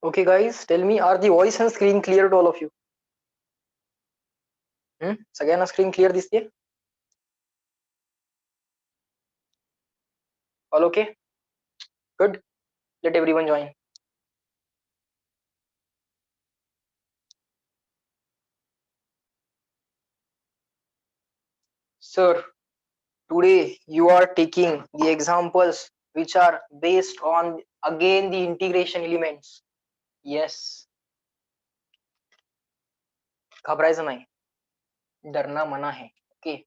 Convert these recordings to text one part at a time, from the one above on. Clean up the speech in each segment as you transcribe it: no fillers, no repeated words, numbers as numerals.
Okay, guys, tell me, are the voice and screen clear to all of you? सगळ्यांना screen clear दिसते? All okay? Good. Let everyone join. Sir, today you are taking the examples which are based on again the integration elements. Yes. घबरायचं नाही. डरना मना है. Okay.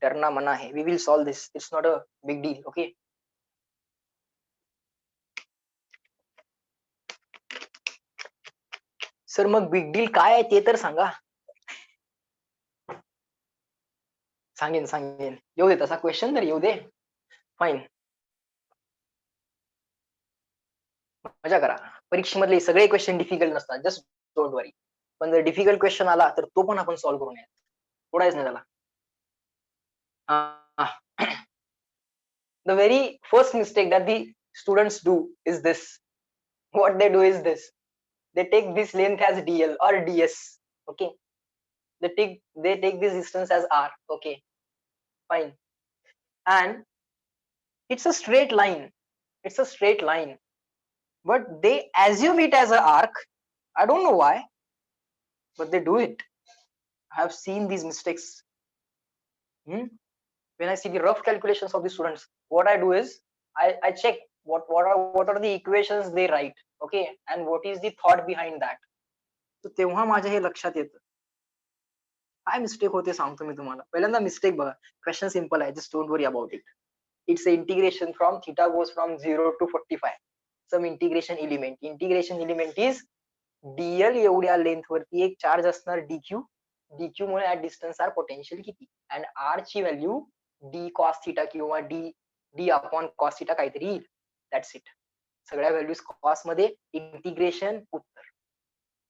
डरना मना है. We will solve this. It's not a big deal. Okay. Sir mug big deal काय आहे ते तर सांगा. सांगेन येऊ दे तसा क्वेश्चन तर येऊ दे. फाईन. मजा करा. परीक्षेमधले सगळे क्वेश्चन डिफिकल्ट नसतात. Just don't worry. पण जर डिफिकल्ट क्वेश्चन आला तर तो पण आपण सॉल्व्ह करून यायचा. थोडाच नाही त्याला. The very first mistake that the students do is this. What they do is this. They take this length as dl or ds. Okay. They take this distance as r. Okay. Fine. And it's a straight line. It's a straight line. But they assume it as an arc. I don't know why, but they do it. I have seen these mistakes. When I see the rough calculations of the students, what I do is I check what are the equations they write, okay, and what is the thought behind that. So तेव्हा माझ्या हे लक्षात येतं. काय mistake होते सांगतो मी तुम्हाला. पहिल्यांदा mistake बघा. क्वेश्चन सिंपल आहे. Just don't worry about it. It's an integration from theta goes from 0 to 45. Some integration element. Integration element is dl एवढ्या लेंथ वरती एक चार्ज असणार dq. dq Mule at distance R potential किती, and are ची value d cos theta किंवा d upon cos theta काहीतरी येईल. That's it. सगळ्या व्हॅल्यूज कॉस मध्ये integration Uttar.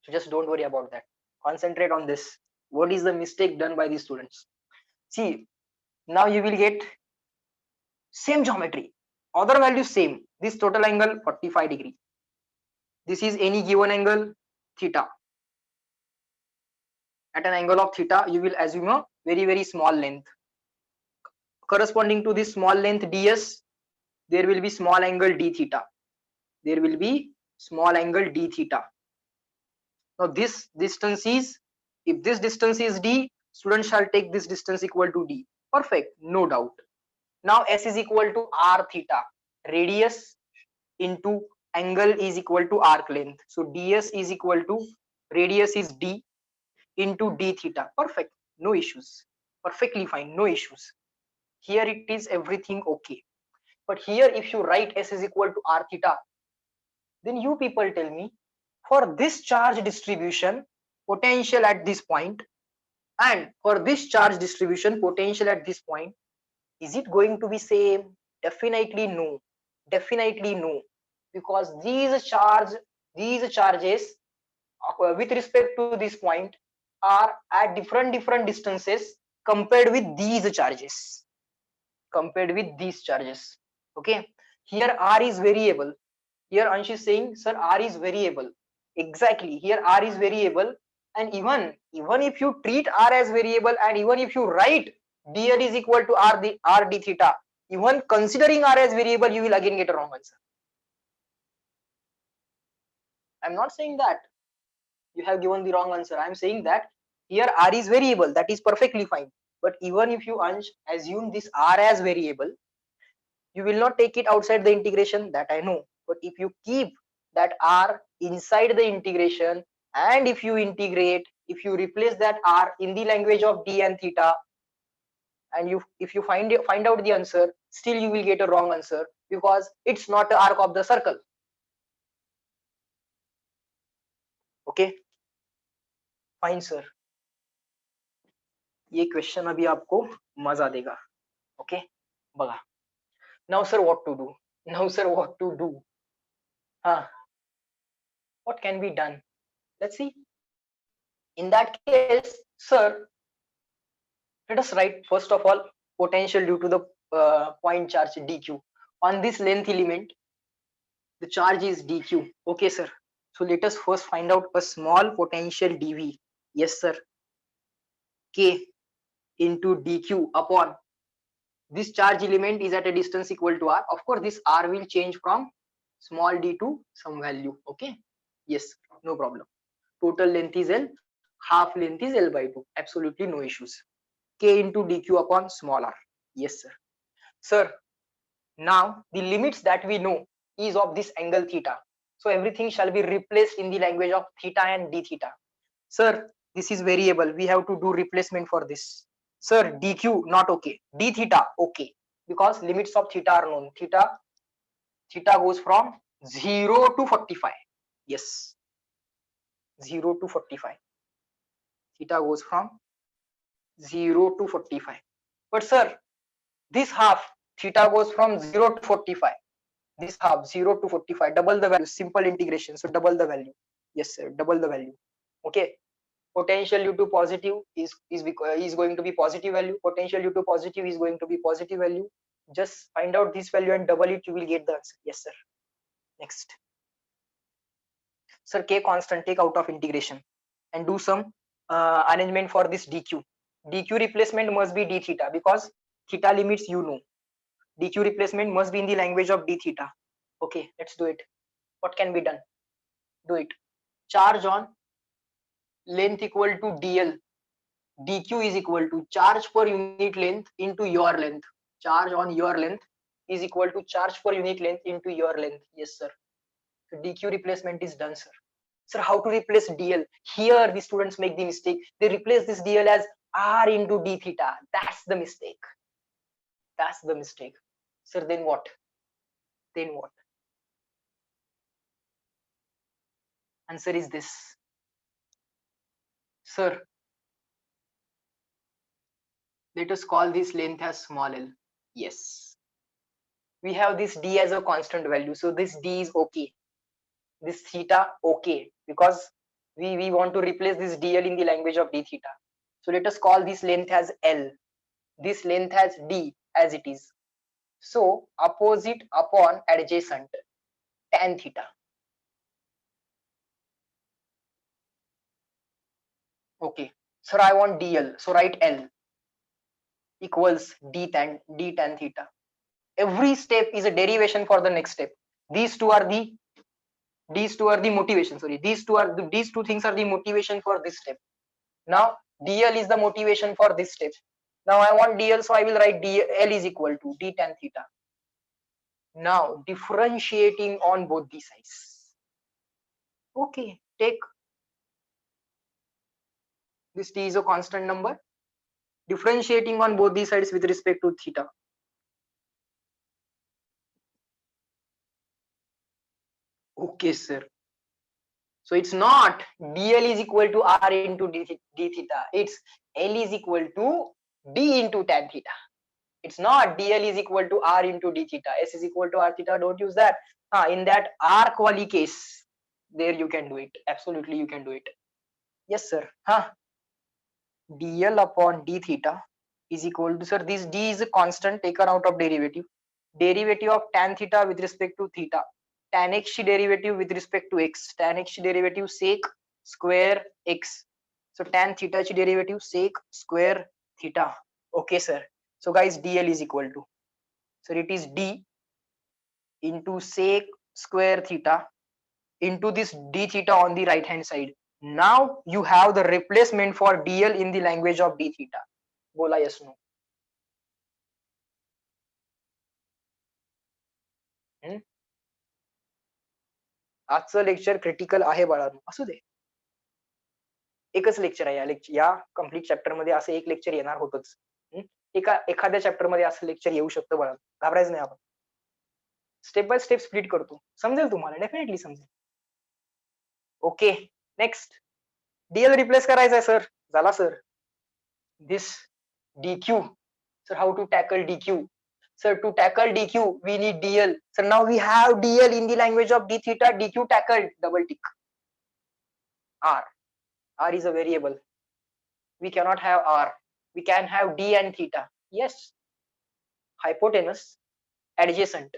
So just don't worry about that. Concentrate on this. What is the mistake done by the students? See, now you will get same geometry, other values same. This total angle 45 degree. This is any given angle theta. At an angle of theta, you will assume a very small length. Corresponding to this small length ds, there will be small angle d theta. There will be small angle d theta. Now this distance is, if this distance is d, student shall take this distance equal to d. Perfect, no doubt. Now s is equal to r theta. Radius into angle is equal to arc length. So ds is equal to, radius is d into d theta. Perfect, no issues. Perfectly fine, no issues. Here it is everything okay. But here if you write s is equal to r theta, then you people tell me, for this charge distribution, potential at this point, and for this charge distribution, potential at this point, is it going to be same? Definitely no. Definitely no. Because these charges with respect to this point are at different distances compared with these charges. Okay. Here r is variable. Here Ansh is saying, sir, r is variable. Exactly. Here r is variable, and even if you treat r as variable, and even if you write dl is equal to r d theta, even considering r as variable, you will again get a wrong answer. I'm not saying that you have given the wrong answer. I'm saying that here r is variable. That is perfectly fine. But even if you assume this r as variable, you will not take it outside the integration, that I know. But if you keep that r inside the integration, and if you integrate, if you replace that r in the language of d and theta, and if you find out the answer, still you will get a wrong answer, because it's not the arc of the circle. Okay, fine sir. ये question अभी आपको मजा देगा. Okay, बघा. Now sir, what to do? What can be done? Let's see. In that case, sir, let us write first of all potential due to the point charge dq on this length element. The charge is dq. Okay sir. So let us first find out a small potential dV. Yes, sir. K into dq upon this charge element is at a distance equal to r. Of course, this r will change from small d to some value. Okay. Yes, no problem. Total length is L, half length is L by 2. Absolutely no issues. K into dq upon small r. Yes, sir. Sir, now the limits that we know is of this angle theta. So everything shall be replaced in the language of theta and d theta. Sir, this is variable. We have to do replacement for this. Sir, dq not okay. D theta okay. Because limits of theta are known. Theta goes from 0 to 45. Yes. 0 to 45. Theta goes from 0 to 45. But sir, this half theta goes from 0 to 45. This half 0 to 45, double the value, simple integration. So double the value. Yes, sir, double the value. Okay. Potential due to positive is going to be positive value. Potential due to positive is going to be positive value. Just find out this value and double it, you will get the answer. Yes, sir. Next. Sir, k constant take out of integration and do some arrangement for this dq. Dq replacement must be d theta because theta limits you know. Dq replacement must be in the language of d theta. Okay, let's do it. What can be done? Do it. Charge on length equal to dl. Dq is equal to charge per unit length into your length. Charge on your length is equal to charge per unit length into your length. Yes, sir. So dq replacement is done, sir. Sir, how to replace dl? Here the students make the mistake. They replace this dl as r into d theta. That's the mistake. That's the mistake. Sir, then what? Then what? Answer is this. Sir, let us call this length as small l. Yes. We have this d as a constant value. So this d is okay. This theta okay. Because we want to replace this dl in the language of d theta. So let us call this length as L. This length as d as it is. So opposite upon adjacent tan theta. Okay. Sir, I want dl. So write L equals d tan theta. Every step is a derivation for the next step. These two are the motivation. Sorry, these two things are the motivation for this step. Now dl is the motivation for this step. Now I want dl, so I will write dl is equal to d tan theta. Now differentiating on both the sides. Okay, take this t is a constant number. Differentiating on both the sides with respect to theta. Okay, sir. So it's not dl is equal to r into d theta. It's l is equal to d into tan theta. It's not dl is equal to r into d theta. S is equal to r theta. Don't use that. In that r quali case, there you can do it. Absolutely, you can do it. Yes, sir. dl upon d theta is equal to, sir, this d is a constant taken out of derivative. Derivative of tan theta with respect to theta. Tan x derivative with respect to x. Tan x derivative sec square x. So tan theta derivative sec square theta. Okay, sir. So guys, dl is equal to, so it is d into sec square theta into this d theta on the right hand side. Now you have the replacement for dl in the language of d theta. Bola yes no? आजचं lecture critical आहे बाळांनो, असू दे. एकच lecture आहे या complete chapter मध्ये, असं एक लेक्चर येणार होतच. एखाद्या चॅप्टर मध्ये असं लेक्चर येऊ शकतं बाळा, घाबरायचं नाही आपण. स्टेप बाय स्टेप स्प्लिट करतो, समजेल तुम्हाला, डेफिनेटली समजेल. ओके, नेक्स्ट डीएल रिप्लेस करायचा आहे सर. झाला sir. This dq. Sir, how to tackle dq? Sir, to tackle dq we need dl. So now we have dl in the language of d theta. Dq tackled, double tick. R is a variable. We cannot have r. We can have d and theta. Yes. Hypotenuse adjacent.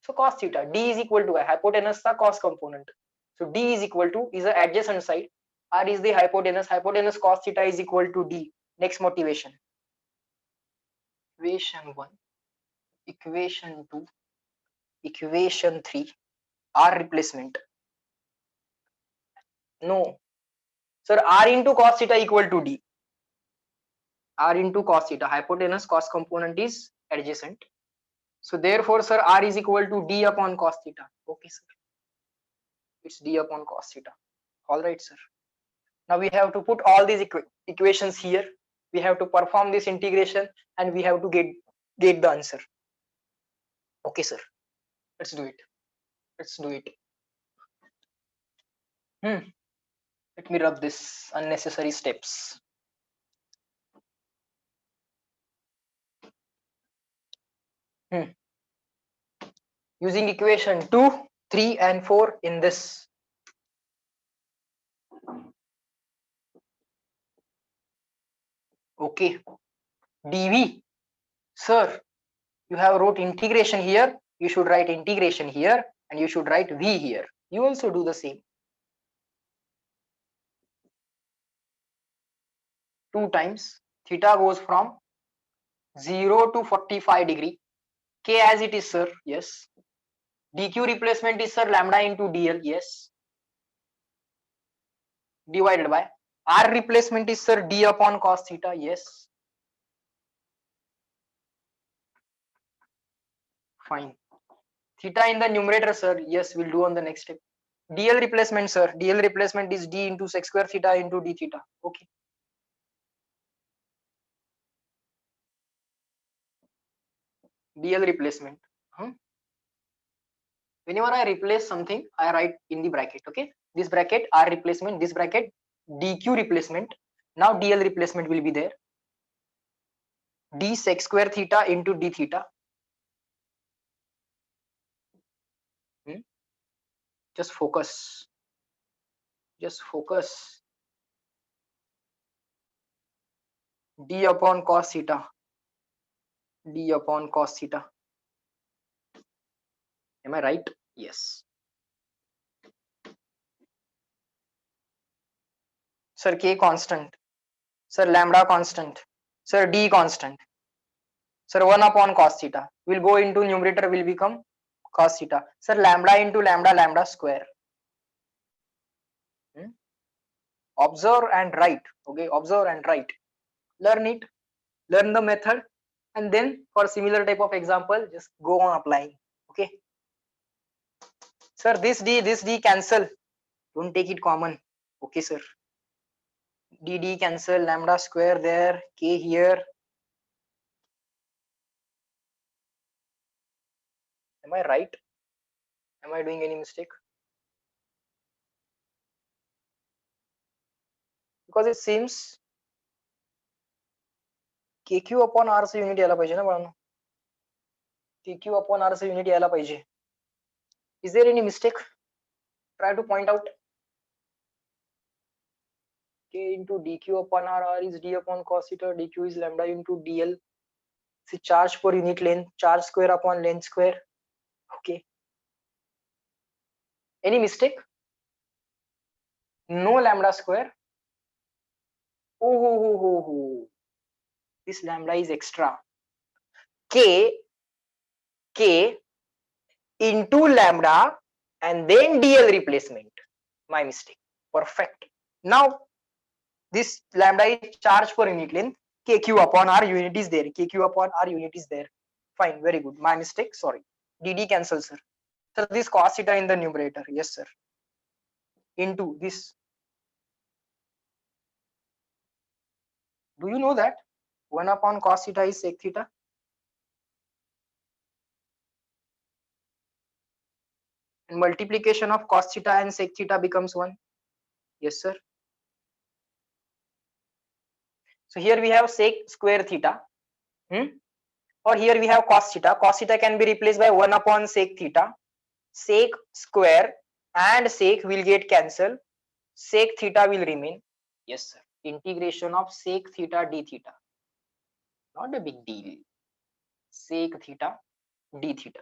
So cos theta. D is equal to hypotenuse का cos component. So D is equal to, is the adjacent side, R is the hypotenuse. Hypotenuse cos theta is equal to D. Next motivation. Equation 1, equation 2, equation 3, R replacement. No, sir, R into cos theta equal to D. R into cos theta, hypotenuse cos component is adjacent. So therefore, sir, R is equal to D upon cos theta. Okay, sir. It's D upon cos theta. All right, sir. Now we have to put all these equations here. We have to perform this integration and we have to get the answer. Okay, sir. Let's do it. Let's do it. Let me rub this unnecessary steps. Using equation 2, 3 and 4 in this. Okay. dv. Sir, you have wrote integration here. You should write integration here and you should write v here. You also do the same. 2 times theta goes from 0 to 45 degree. K as it is, sir. Yes. dq replacement is, sir, lambda into dl. Yes. Divided by r replacement is, sir, d upon cos theta. Yes. Fine. Theta in the numerator, sir. Yes, we'll do on the next step. dl replacement, sir. dl replacement is d into sec square theta into d theta. Okay. dl replacement. Whenever I replace something, I write in the bracket. Okay. This bracket r replacement, this bracket dq replacement. Now dl replacement will be there. d sec square theta into d theta. Just focus. Just focus. d upon cos theta. d upon cos theta. Am I right? Yes. Sir, k constant. Sir, lambda constant. Sir, d constant. Sir, 1 upon cos theta will go into numerator, will become cos theta. Sir, lambda into lambda, lambda square. Observe and write. Okay, observe and write. Learn it. Learn the method, and then for similar type of example, just go on applying. Okay. Sir, this d cancel. Don't take it common. Okay, sir. d cancel, lambda square there, k here. Am I right? Am I doing any mistake? Because it seems kq upon r से unit यायला पाहिजे ना बाळांनो. kq upon r से unit यायला पाहिजे. Is there any mistake? Try to point out. K into dq upon r, r is d upon cos theta, dq is lambda into dl. See, charge per unit length, charge square upon length square. Okay. Any mistake? No lambda square. Oh. This lambda is extra. K into lambda and then dl replacement. My mistake. Perfect. Now this lambda is charge per unit length. kq upon r unit is there. kq upon r unit is there. Fine. Very good. My mistake. Sorry. dd cancel, sir. So this cos theta in the numerator. Yes, sir. Into this. Do you know that 1 upon cos theta is sec theta? And multiplication of cos theta and sec theta becomes 1. Yes, sir. So here we have sec square theta. Or here we have cos theta. Cos theta can be replaced by 1 upon sec theta. Sec square and sec will get cancelled. Sec theta will remain. Yes, sir. Integration of sec theta d theta. Not a big deal. Sec theta d theta.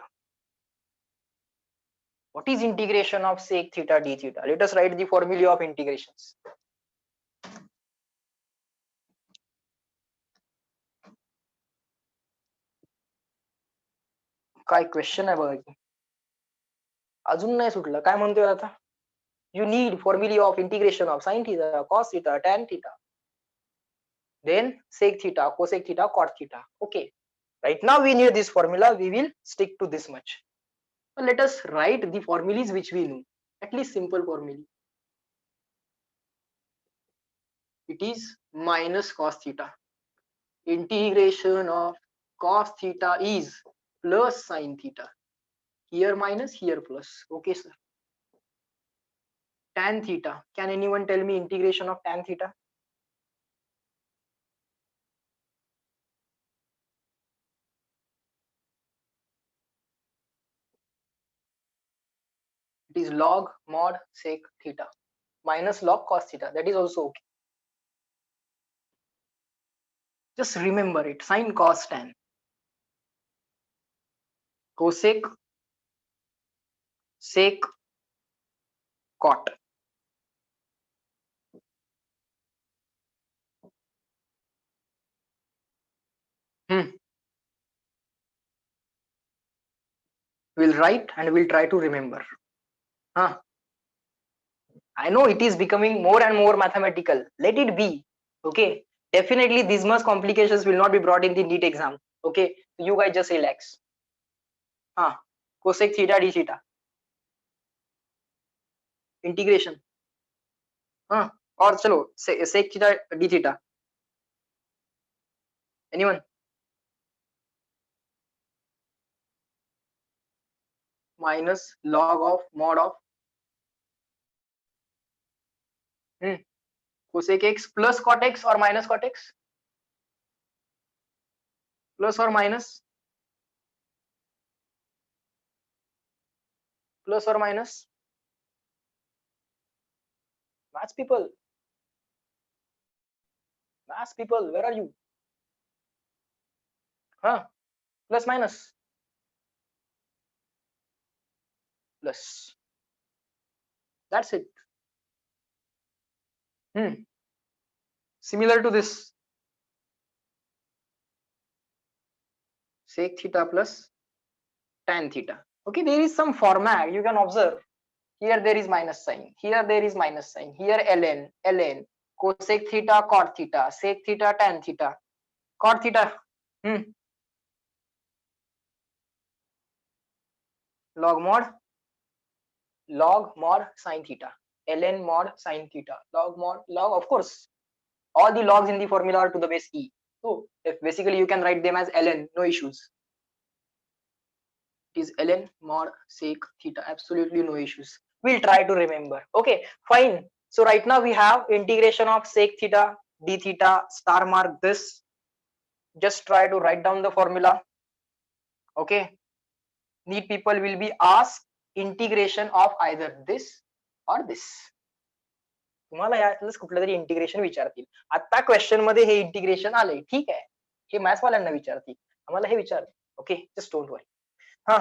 What is integration of sec theta d theta? Let us write the formula of integrations. काय question आहे बघा की अजून नाही सुटलं. काय म्हणतोय आता? You need formula of integration of sin theta, cos theta, tan theta, then sec theta, cosec theta, cot theta. Okay. Right now we need this formula. We will stick to this much. So let us write the formulas which we know. At least simple formula. It is minus cos theta. Integration of cos theta is plus sin theta. Here minus, here plus. Okay, sir. Tan theta. Can anyone tell me integration of tan theta? It is log mod sec theta minus log cos theta. That is also okay. Just remember it. Sin, cos, tan. Cosec, sec, cot. We'll write and we'll try to remember. Huh? I know it is becoming more and more mathematical. Let it be. Okay. Definitely these much complications will not be brought in the NEET exam. Okay. You guys just relax. Huh? Cosec theta d theta. Integration. Huh? Or chalo sec theta d theta. Anyone? Minus log of mod of cosec x plus cot x or minus cot x? Plus or minus? Plus or minus? Maths people. Maths people, where are you? Huh? Plus minus? Plus. That's it. Similar to this. Sec theta plus tan theta. Okay, there is some format you can observe. Here there is minus sign. Here there is minus sign. Here ln, cosec theta, cot theta, sec theta, tan theta, cot theta. Log mod sin theta, ln mod sin theta, log, of course. All the logs in the formula are to the base e. So if basically you can write them as ln, no issues. It is ln mod sec theta, absolutely no issues. We'll try to remember. Okay, fine. So right now we have integration of sec theta d theta, star mark this. Just try to write down the formula. Okay. NEET people will be asked integration of either this or this. तुम्हाला यातलंच कुठलं तरी integration विचारतील. आता question मध्ये हे integration आलंय, ठीक आहे, हे maths वाल्यांना विचारतील, आम्हाला हे विचार. Okay, just don't worry. हा,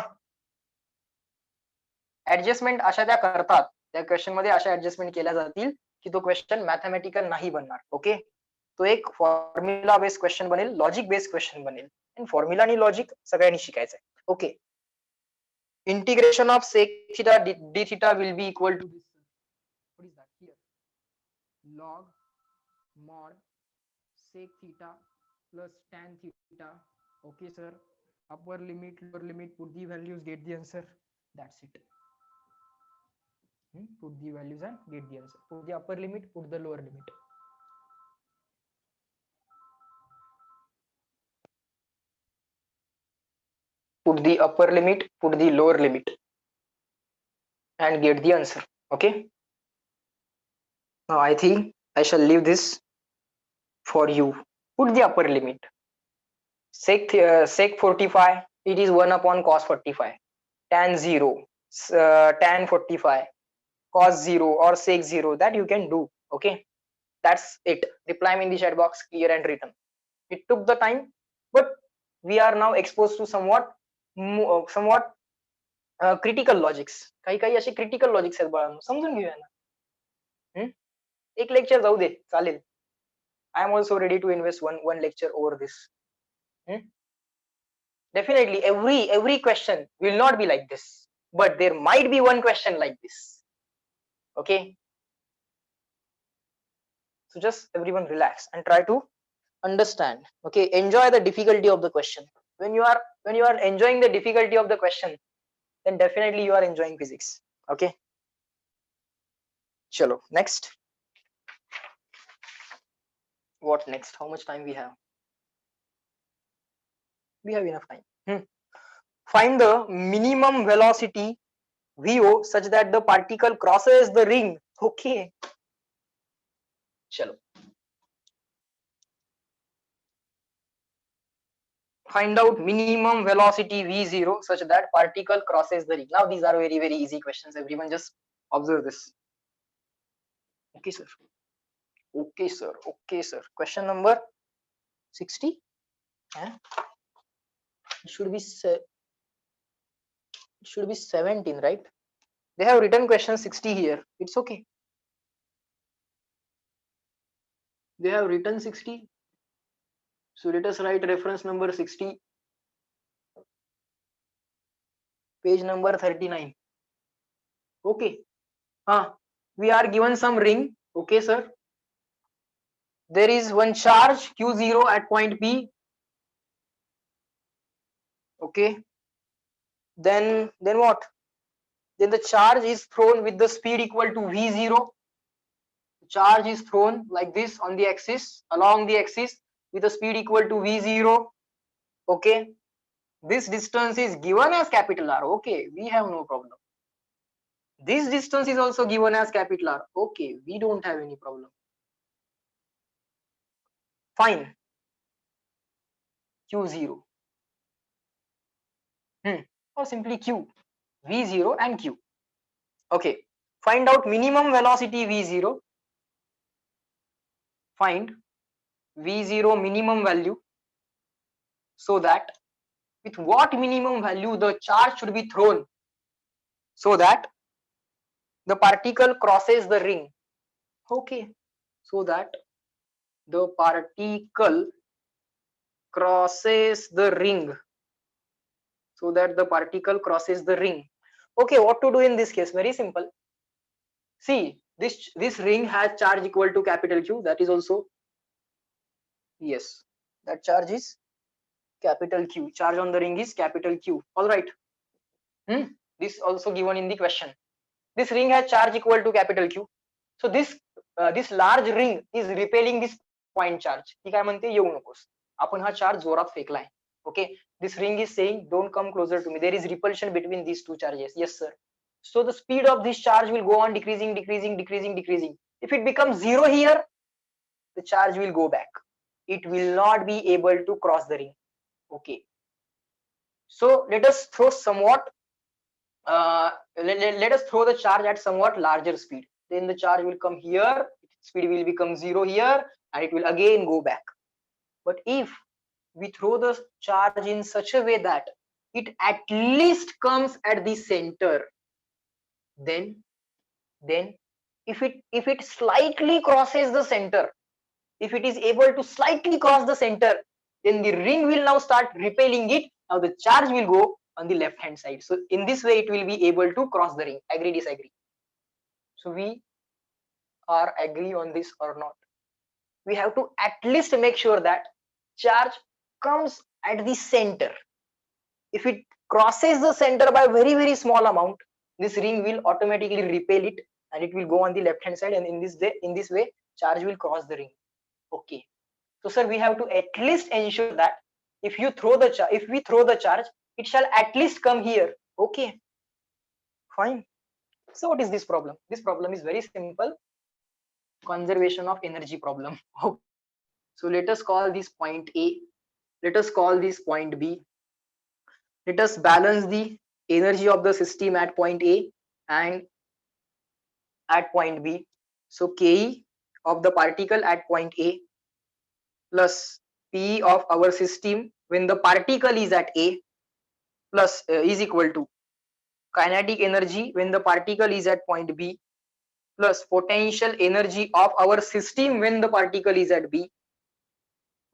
ऍडजस्टमेंट अशा त्या करतात, त्या क्वेश्चन मध्ये अशा ऍडजस्टमेंट केल्या जातील की तो क्वेश्चन मॅथमॅटिकल नाही बनणार. ओके, तो एक फॉर्म्युला बेस्ड क्वेश्चन बनेल, लॉजिक बेस्ड क्वेश्चन बनेल. आणि फॉर्म्युला आणि लॉजिक सगळ्यांनी शिकायचं आहे. Okay, integration of sec theta d theta will be equal to this. What is that here? Log mod sec theta plus tan theta. Okay, sir. Upper limit, lower limit, put the values, get the answer. That's it. Put the values and get the answer. Put the upper limit, put the lower limit. Put the upper limit, put the lower limit, and get the answer. Okay. Now I think I shall leave this for you. Put the upper limit. Sec 45, it is 1 upon cos 45. Tan 0, tan 45, cos 0 or sec 0, that you can do. Okay, that's it. Reply me in the chat box, clear and written. It took the time, but we are now exposed to somewhat critical logics, काही काही असे critical logics आहेत बाळांनो, समजून घेऊया ना. एक lecture जाऊ दे, चालेल. I am also ready to invest one lecture over this. Definitely, every question will not be like this, but there might be one question like this. Okay, so just everyone relax and try to understand. Okay, enjoy the difficulty of the question. When you are enjoying the difficulty of the question, then definitely you are enjoying physics. Okay, chalo next. What next? How much time we have? We have enough time. Find the minimum velocity VO such that the particle crosses the ring. Okay, chalo. Find out minimum velocity v0 such that particle crosses the ring. Now these are very easy questions. Everyone just observe this. Okay sir. Okay sir. Okay sir. Question number 60. It should be 17, right? They have written question 60 here. It's okay. They have written 60. So let us write reference number 60. Page number 39. Okay. We are given some ring. Okay sir. There is one charge q0 at point P. Okay, then what? Then the charge is thrown with the speed equal to v0. The charge is thrown like this on the axis, along the axis, with a speed equal to v0. Okay, this distance is given as capital R. Okay, we have no problem. This distance is also given as capital R. Okay, we don't have any problem. Fine. q0 or simply q, v0 and q. Okay, find out minimum velocity v0. Find v0 minimum value, so that with what minimum value the charge should be thrown so that the particle crosses the ring. Okay, so that the particle crosses the ring. So that the particle crosses the ring. Okay, what to do in this case? Very simple. See, this ring has charge equal to capital Q. That is also, yes, that charge is capital Q. Charge on the ring is capital Q. All right. This also given in the question. This ring has charge equal to capital Q. So this large ring is repelling this point charge. ती काय म्हणते, येऊ नकोस. आपण हा charge जोरात फेकलाय. Okay, this ring is saying don't come closer to me. There is repulsion between these two charges. Yes sir. So the speed of this charge will go on decreasing. If it becomes 0 here, the charge will go back. It will not be able to cross the ring. Okay, so let us throw somewhat let us throw the charge at somewhat larger speed. Then the charge will come here, speed will become 0 here, and it will again go back. But if we throw the charge in such a way that it at least comes at the center, then if it slightly crosses the center, if it is able to slightly cross the center, then the ring will now start repelling it. Now the charge will go on the left hand side. So in this way it will be able to cross the ring. Agree, disagree? So we are agree on this or not? We have to at least make sure that charge comes at the center. If it crosses the center by very small amount, this ring will automatically repel it and it will go on the left hand side, and in this way charge will cross the ring. Okay, so sir, we have to at least ensure that if we throw the charge, it shall at least come here. Okay, fine. So what is this problem? This problem is very simple. Conservation of energy problem. Okay. So let us call this point A. Let us call this point B. Let us balance the energy of the system at point A and at point B. So Ke of the particle at point A plus P of our system when the particle is at A plus is equal to kinetic energy when the particle is at point B plus potential energy of our system when the particle is at B.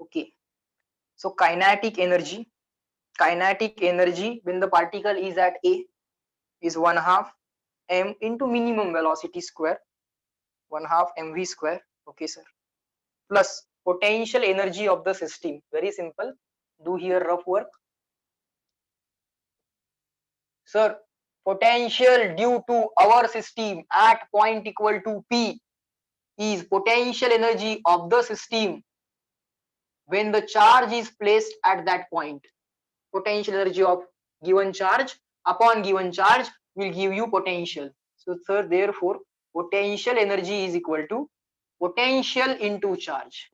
Okay, so kinetic energy when the particle is at A is 1/2 m into minimum velocity square, 1/2 mv square. Okay sir, plus potential energy of the system. Very simple, do here rough work. Sir, potential due to our system at point equal to P is potential energy of the system when the charge is placed at that point. Potential energy of given charge upon given charge will give you potential. So sir, therefore potential energy is equal to potential into charge.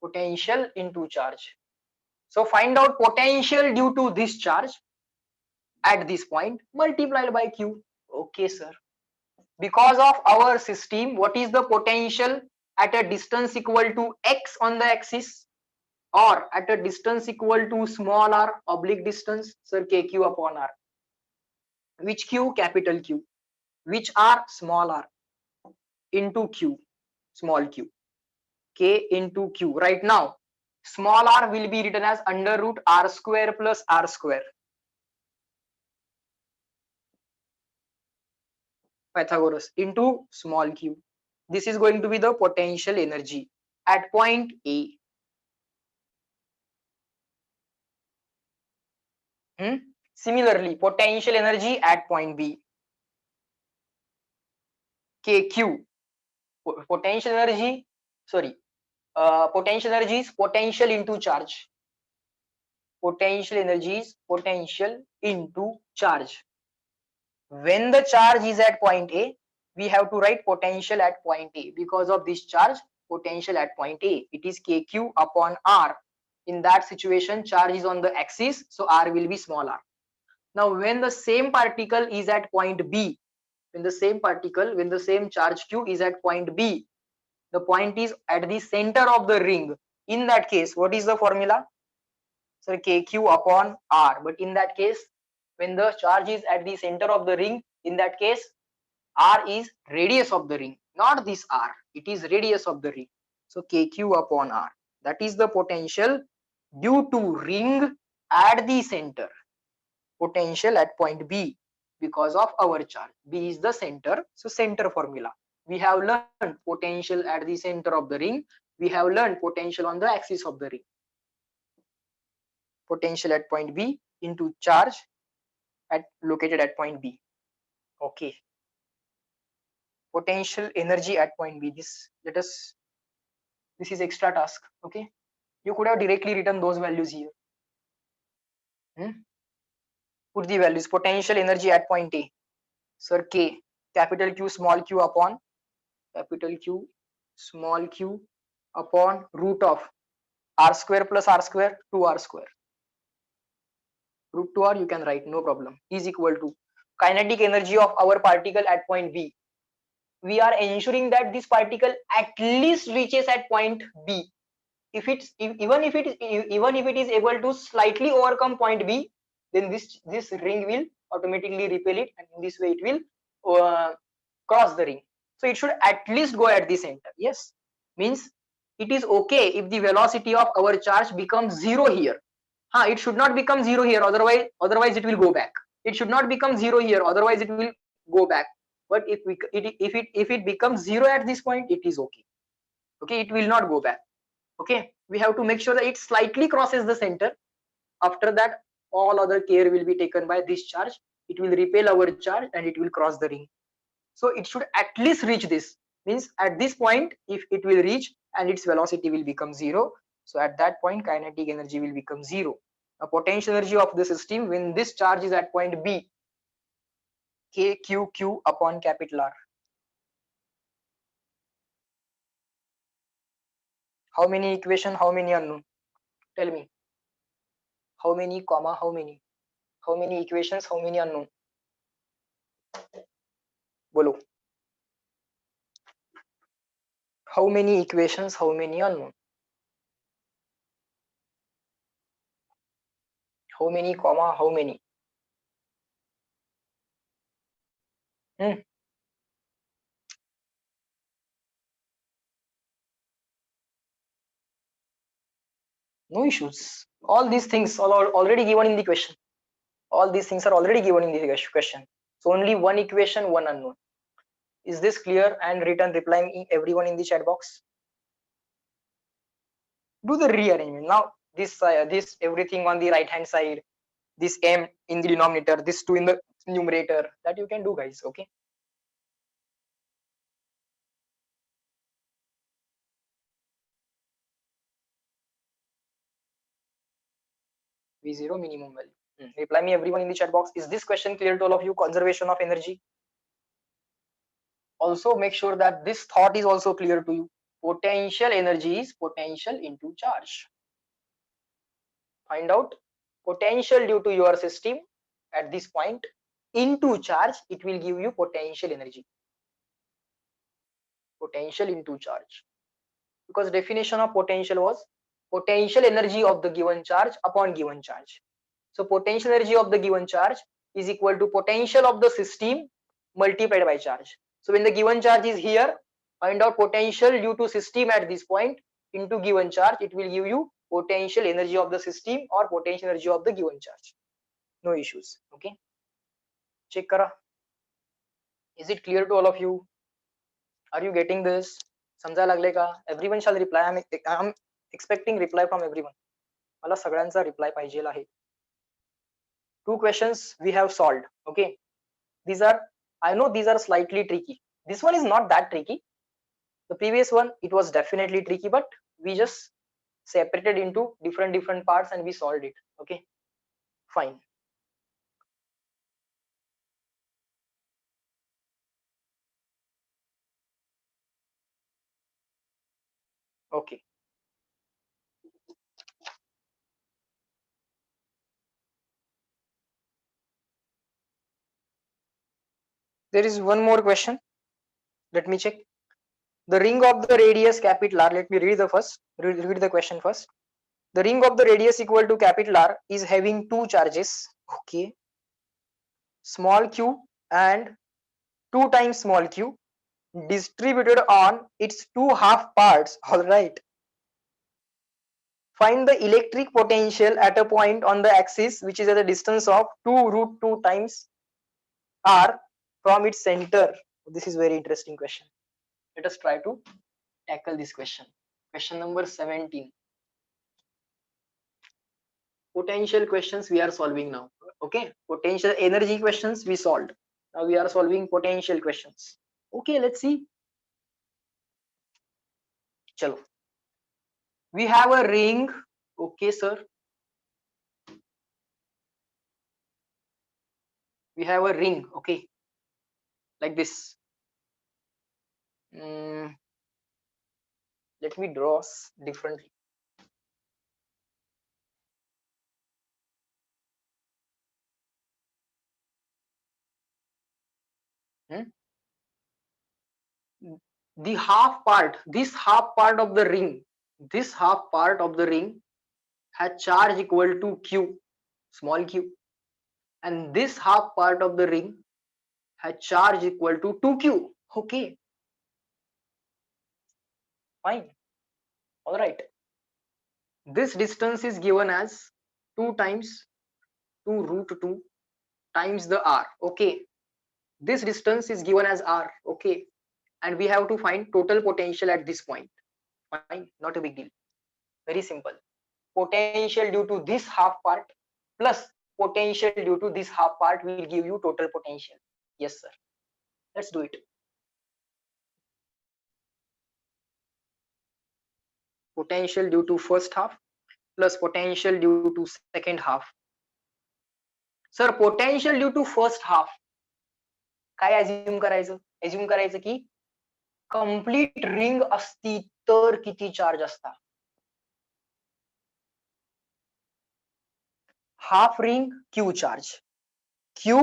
Potential into charge. So find out potential due to this charge at this point multiplied by Q. Okay sir. Because of our system, what is the potential at a distance equal to x on the axis or at a distance equal to small r oblique distance? Sir, kq upon r. Which q? Capital Q. Which r? Small r into q, small q. K into q. Right now, small r will be written as under root r square plus r square. Pythagoras into small q. This is going to be the potential energy at point A. Similarly, potential energy at point B. KQ. Potential energy, sorry, potential energy is potential into charge. Potential energy is potential into charge. When the charge is at point A, we have to write potential at point A. Because of this charge, potential at point A, it is KQ upon R. In that situation, charge is on the axis, so R will be small r. Now, when the same particle is at point B, when the same charge Q is at point B, the point is at the center of the ring. In that case, what is the formula? So KQ upon R. But in that case, when the charge is at the center of the ring, in that case, R is radius of the ring, not this R. It is radius of the ring. So KQ upon R. That is the potential due to ring at the center. Potential at point B because of our charge. B is the center, so center formula. We have learned potential at the center of the ring. We have learned potential on the axis of the ring. Potential at point B into charge located at point B. Okay. Potential energy at point B. This is extra task. Okay. You could have directly written those values here. Put the values. Potential energy at point A. Sir, K, capital Q, small q upon capital Q, small q upon root of r square plus r square, 2r square. Root 2r you can write, no problem, is equal to kinetic energy of our particle at point B. We are ensuring that this particle at least reaches at point B. Even if it is able to slightly overcome point B, then this ring will automatically repel it, and in this way it will cross the ring. So it should at least go at the center. Yes, means it is okay if the velocity of our charge becomes 0 here. It should not become 0 here, otherwise it will go back. It should not become 0 here, otherwise it will go back. But if it becomes 0 at this point, it is okay. Okay, it will not go back. Okay, we have to make sure that it slightly crosses the center. After that, all other care will be taken by this charge. It will repel our charge and it will cross the ring. So it should at least reach this. Means at this point, if it will reach and its velocity will become 0, so at that point kinetic energy will become 0. The potential energy of the system when this charge is at point B, KQQ upon capital R. How many equation, how many unknown? Tell me. How many comma, how many? How many equations, how many unknown? Bolo. How many equations, how many unknown? How many comma, how many? Hmm. No issues. All these things are already given in the question. All these things are already given in the question. So only one equation, one unknown. Is this clear? And return replying everyone in the chat box. Do the rearrangement. Now this everything on the right hand side, this m in the denominator, this 2 in the numerator, that you can do, guys. Okay. V0 minimum value. Reply me everyone in the chat box. Is this question clear to all of you? Conservation of energy. Also make sure that this thought is also clear to you. Potential energy is potential into charge. Find out potential due to your system at this point into charge, it will give you potential energy. Potential into charge, because definition of potential was potential energy of the given charge upon given charge. So potential energy of the given charge is equal to potential of the system multiplied by charge. So when the given charge is here, find out potential due to system at this point into given charge, it will give you potential energy of the system or potential energy of the given charge. No issues. Okay, check kara. Is it clear to all of you? Are you getting this? समजा लागले का? Everyone shall reply. I'm expecting reply from everyone. मला सगळ्यांचा reply पाहिजे आहे. Two questions we have solved. Okay, these are, I know these are slightly tricky. This one is not that tricky. The previous one, it was definitely tricky, but we just separated into different parts and we solved it. Okay, fine. Okay, there is one more question. Let me check. The ring of the radius capital R, let me read the question first. The ring of the radius equal to capital R is having two charges. Okay, small q and 2 times small q distributed on its two half parts. All right. Find the electric potential at a point on the axis which is at a distance of 2 root 2 times r from its center. This is very interesting question. Let us try to tackle this question. Question number 17. Potential questions we are solving now. Okay, potential energy questions we solved. Now we are solving potential questions. Okay, let's see. Chalo. We have a ring. Okay, sir. We have a ring. Okay, like this. Let me draw differently. The half part, this half part of the ring, this half part of the ring has charge equal to q, small q, and this half part of the ring has charge equal to 2q. Okay, fine. All right, this distance is given as 2 times 2 root 2 times the r. Okay, this distance is given as r. Okay, and we have to find total potential at this point. Fine, not a big deal, very simple. Potential due to this half part plus potential due to this half part will give you total potential. Yes sir, let's do it. Potential due to first half plus potential due to second half. Sir, potential due to first half काय assume करायचं? Assume करायचं की complete ring असती तर किती charge असता? half ring q charge, q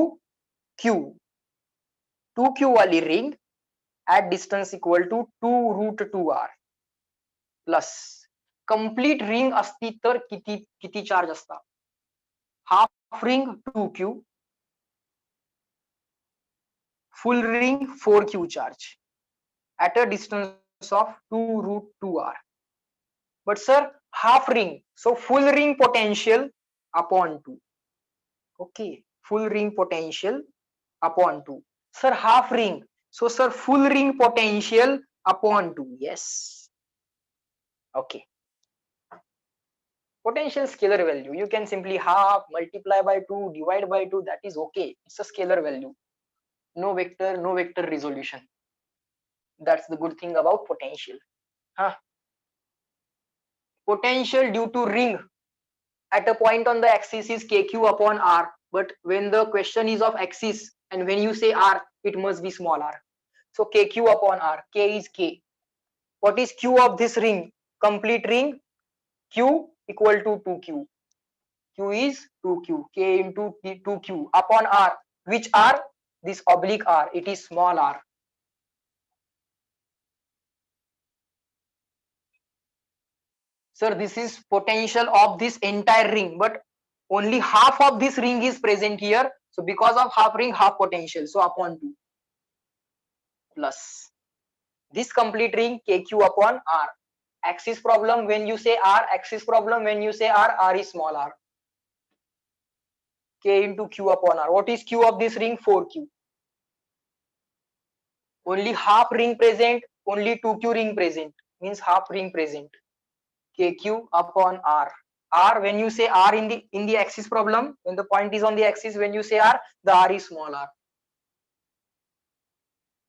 2q वाली ring at distance equal to 2 root 2r plus complete ring असती तर किती किती चार्ज असता? half ring 2q, full ring 4q charge at a distance of 2 root 2r. But sir, half ring, so full ring potential upon 2. Okay, full ring potential upon 2. Sir, half ring, so sir, full ring potential upon 2. Yes. Okay. Potential scalar value, you can simply half, multiply by 2, divide by 2, that is okay. It's a scalar value. No vector resolution. That's the good thing about potential. Potential due to ring at a point on the axis is kq upon r, but when the question is of axis and when you say r, it must be small r. So kq upon r, k is k. What is q of this ring? Complete ring, q equal to 2q. Q is 2q, k into 2q upon r. Which r? This oblique r, it is small r. Sir, this is potential of this entire ring, but only half of this ring is present here. So because of half ring, half potential, so upon 2 plus this complete ring kq upon r. Axis problem when you say r, axis problem when you say r is small r. K into q upon r. What is q of this ring? 4q. Only half ring present, only 2q ring present, means half ring present. kq upon r. R, when you say r in the axis problem, when the point is on the axis, when you say r, the r is small r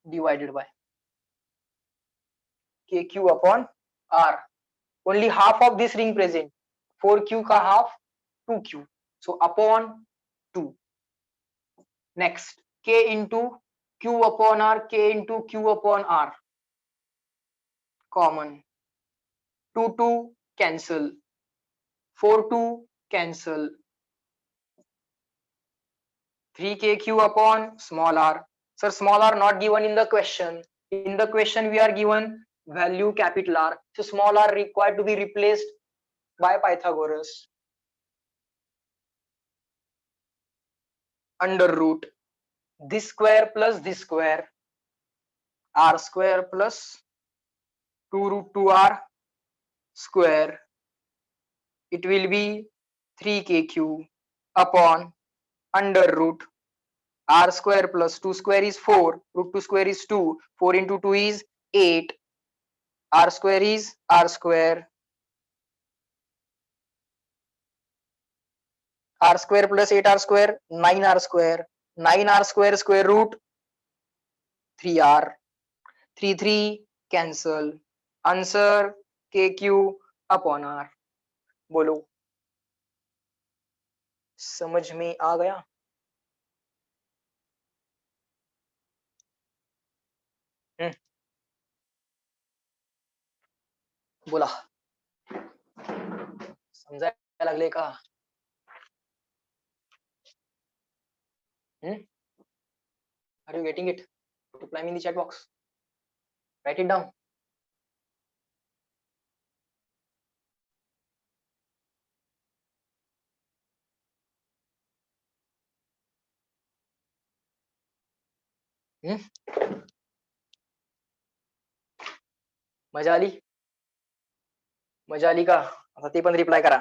divided by kq upon r. Only half of this ring present, 4q ka half 2q, so upon 2. Next, k into q upon r, k into q upon r, common. 2 cancel, 4 cancel, 3kq upon small r. Sir, small r not given in the question. In the question we are given value capital R. So small r required to be replaced by Pythagoras. Under root this square plus this square, r square plus 2 root 2r square. It will be 3kq upon under root r square plus 2 square is 4, root 2 square is 2, 4 into 2 is 8, r square is r square, r square plus 8r square 9r square, 9r square square root 3r, 3 cancel, answer kq upon r. बोलो समझ में आ गया? बोला समजायला लागले का? Are you getting it? Reply me in the chat box. Write it down. मजा आली? मजा आली का? आता ते पण रिप्लाय करा.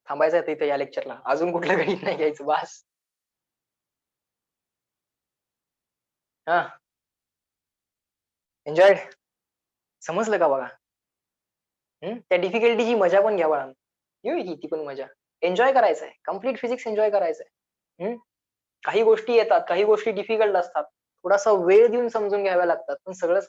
थांबायचं आहे इथे या लेक्चरला. अजून कुठलं गणित नाही घ्यायचं बस. हा, एन्जॉयड? समजलं का बघा? त्या डिफिकल्टीची मजा पण घ्या बाळा. येऊ ती पण मजा. एन्जॉय करायचंय. कम्प्लीट फिजिक्स एन्जॉय करायचंय. काही गोष्टी येतात, काही गोष्टी डिफिकल्ट असतात. थोडासा वेळ देऊन समजून घ्याव्या लागतात, पण सगळं